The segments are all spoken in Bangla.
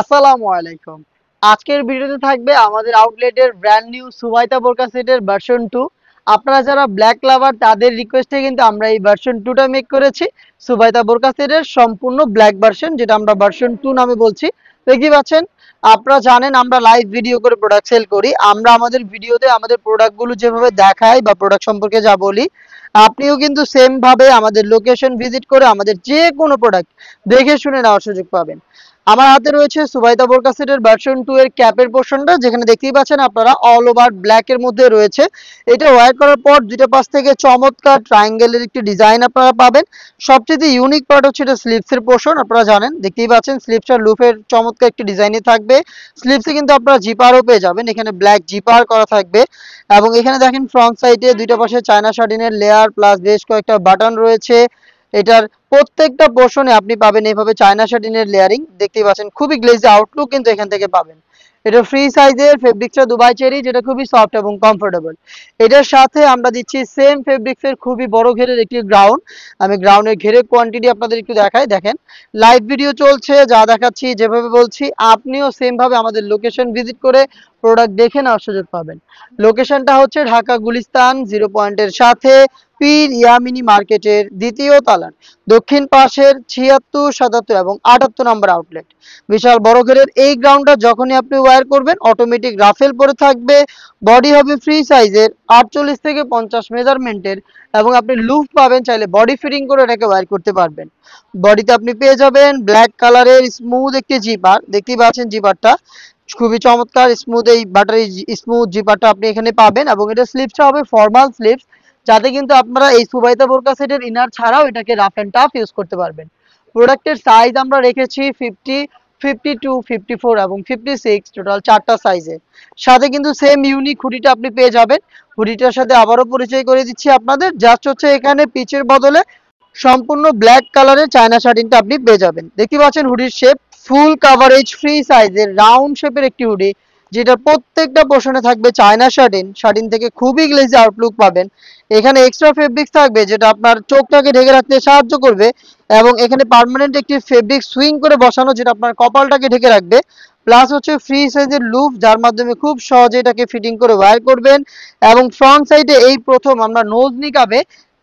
আসসালামু আলাইকুম। আজকের ভিডিওতে থাকবে আমাদের আউটলেটের ব্র্যান্ড নিউ সুবাইতা বোরকা সেটের ভার্সন 2। আপনারা যারা ব্ল্যাক লাভার তাদের রিকোয়েস্টে কিন্তু আমরা এই ভার্সন 2টা মেক করেছি। সুবাইতা বোরকা সেটের সম্পূর্ণ ব্ল্যাক ভার্সন, যেটা আমরা ভার্সন 2 নামে বলছি। দেখতে পাচ্ছেন, আপনারা জানেন আমরা লাইভ ভিডিও করে প্রোডাক্ট সেল করি। আমরা আমাদের ভিডিওতে আমাদের প্রোডাক্টগুলো যেভাবে দেখাই বা প্রোডাক্ট সম্পর্কে যা বলি, আপনিও কিন্তু সেম ভাবে আমাদের লোকেশন ভিজিট করে আমাদের যে কোনো প্রোডাক্ট দেখে শুনে নেওয়ার সুযোগ পাবেন। আমার হাতে রয়েছে সুবাইতা বোরকা সেটের ভার্সন 2 এর ক্যাপের পোর্শনটা, যেখানে দেখতেই পাচ্ছেন আপনারা অল ওভার ব্ল্যাক এর মধ্যে রয়েছে। এটা ওয়্যার করার পর দুইটা পাশ থেকে চমৎকার ট্রায়াঙ্গেলের একটি ডিজাইন আপনারা পাবেন। সবচেয়ে ইউনিক পার্ট হচ্ছে এটা স্লিভসের পোর্শন। আপনারা জানেন, দেখতেই পাচ্ছেন স্লিভসটা লুপের চমৎকার একটি ডিজাইনে থাকবে। স্লিভসে কিন্তু আপনারা জিপারও পেয়ে যাবেন, এখানে ব্ল্যাক জিপার করা থাকবে। এবং এখানে দেখেন ফ্রন্ট সাইডে দুইটা পাশে চায়না শাটিনের লেয়ার প্লাস বেশ কয়েকটা বাটন রয়েছে। এটার প্রত্যেকটা পোর্শনে আপনি পাবেন এইভাবে চায়না শাটিনের লেয়ারিং। দেখতেই পাচ্ছেন খুবই গ্লেজি আউটলুক কিন্তু এখান থেকে পাবেন। এটা ফ্রি সাইজের, ফেব্রিক্সটা দুবাই চেরি, যেটা খুবই সফট এবং কমফোর্টেবল। এটার সাথে আমরা দিচ্ছি সেম ফেব্রিক্সের খুবই বড় ঘেরের একটি গ্রাউন্ড। আমি গ্রাউন্ডের ঘেরের কোয়ান্টিটি আপনাদের একটু দেখাই। দেখেন লাইভ ভিডিও চলছে, যা দেখাচ্ছি যেভাবে বলছি আপনিও সেম ভাবে আমাদের লোকেশন ভিজিট করে প্রোডাক্ট দেখে নেওয়ার সুযোগ পাবেন। লোকেশনটা হচ্ছে ঢাকা গুলিস্তান 0 পয়েন্টের সাথে পীর ইয়ামিনী মার্কেটের দ্বিতীয় তলার দক্ষিণ পাশের 76, 77 এবং 78 নম্বর আউটলেট। বিশাল বড় ঘেরের এই গ্রাউন্ডটা যখনই আপনি ওয়্যার করবেন অটোমেটিক রাফেল পরে থাকবে। বডি হবে ফ্রি সাইজের 48 থেকে 50 মেজারমেন্টের, এবং আপনি লুপ পাবেন, চাইলে বডি ফিটিং করে এটাকে ওয়্যার করতে পারবেন। বডিতে আপনি পেয়ে যাবেন ব্ল্যাক কালারের স্মুথ একটি জিপার। দেখতেই পাচ্ছেন জিপারটা খুবই চমৎকার স্মুথ, এই বাটারি স্মুথ জিপারটা আপনি এখানে পাবেন। এবং এটা স্লিপসটা হবে ফর্মাল স্লিপস, যাতে কিন্তু আপনারা এই সুবাইতা বোরকা সেটের ইনার ছাড়াও এটাকে রাফ এন্ড টাফ ইউজ করতে পারবেন। প্রোডাক্টের সাইজ আমরা রেখেছি 50, 52, 54 এবং 56, টোটাল 4টা সাইজে। সাথে কিন্তু সেম ইউনিক হুডিটা আপনি পেয়ে যাবেন। হুডিটার সাথে আবারও পরিচয় করে দিচ্ছি আপনাদের, জাস্ট হচ্ছে এখানে পিচের বদলে সম্পূর্ণ ব্ল্যাক কালারের চায়না শার্টিনটা আপনি পেয়ে যাবেন। দেখতে পাচ্ছেন হুডির শেপ ফুল কাভারেজ ফ্রি সাইজের রাউন্ড শেপের একটি হুডি, যেটা প্রত্যেকটা পোর্শনে থাকবে চায়না শার্টিন। শার্টিন থেকে খুবই গ্লেজি আউটলুক পাবেন। এখানে এক্সট্রা ফেব্রিক্স থাকবে যেটা আপনার চোখটাকে ঢেকে রাখতে সাহায্য করবে। এবং এখানে পার্মানেন্ট একটি ফেব্রিক সুইং করে বসানো, যেটা আপনার কপালটাকে ঢেকে রাখবে। প্লাস হচ্ছে ফ্রি সাইজের লুপ, যার মাধ্যমে খুব সহজে এটাকে ফিটিং করে ওয়্যার করবেন। এবং ফ্রন্ট সাইডে এই প্রথম আমরা নোজ নিকাবে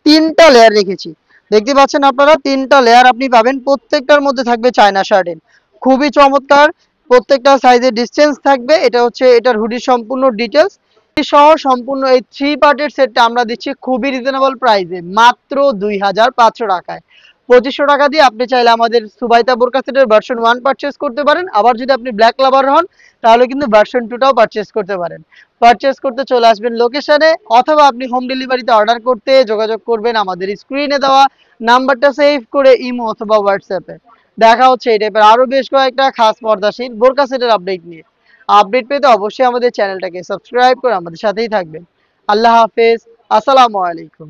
3টা লেয়ার রেখেছি। দেখতে পাচ্ছেন আপনারা 3টা লেয়ার আপনি পাবেন, প্রত্যেকটার মধ্যে থাকবে চায়না শার্টিন। খুবই চমৎকার, প্রত্যেকটা সাইজের ডিসটেন্স থাকবে। এটা হচ্ছে এটার হুডির সম্পূর্ণ ডিটেলস সহ সম্পূর্ণ এই 3 পার্টের সেটটা আমরা দিচ্ছি খুবই রিজনেবল প্রাইসে, মাত্র 2500 টাকায়। 2500 টাকা দিয়ে আপনি চাইলে আমাদের সুবাইতা বোরকা সেটের ভার্সন 1 পারচেস করতে পারেন। আবার যদি আপনি ব্ল্যাক লাভার হন তাহলে কিন্তু ভার্সন 2টাও পারচেস করতে পারেন। পারচেস করতে চলে আসবেন লোকেশনে, অথবা আপনি হোম ডেলিভারিতে অর্ডার করতে যোগাযোগ করবেন আমাদের স্ক্রিনে দেওয়া নাম্বারটা সেভ করে ইমো অথবা হোয়াটসঅ্যাপে। দেখা হচ্ছে এই টাইপের আরো বেশ কয়েকটা খাস পর্দাশীল বোরকা সেটের আপডেট নিয়ে। আপডেট পেতে অবশ্যই আমাদের চ্যানেলটাকে সাবস্ক্রাইব করে আমাদের সাথেই থাকবেন। আল্লাহ হাফেজ, আসসালামু আলাইকুম।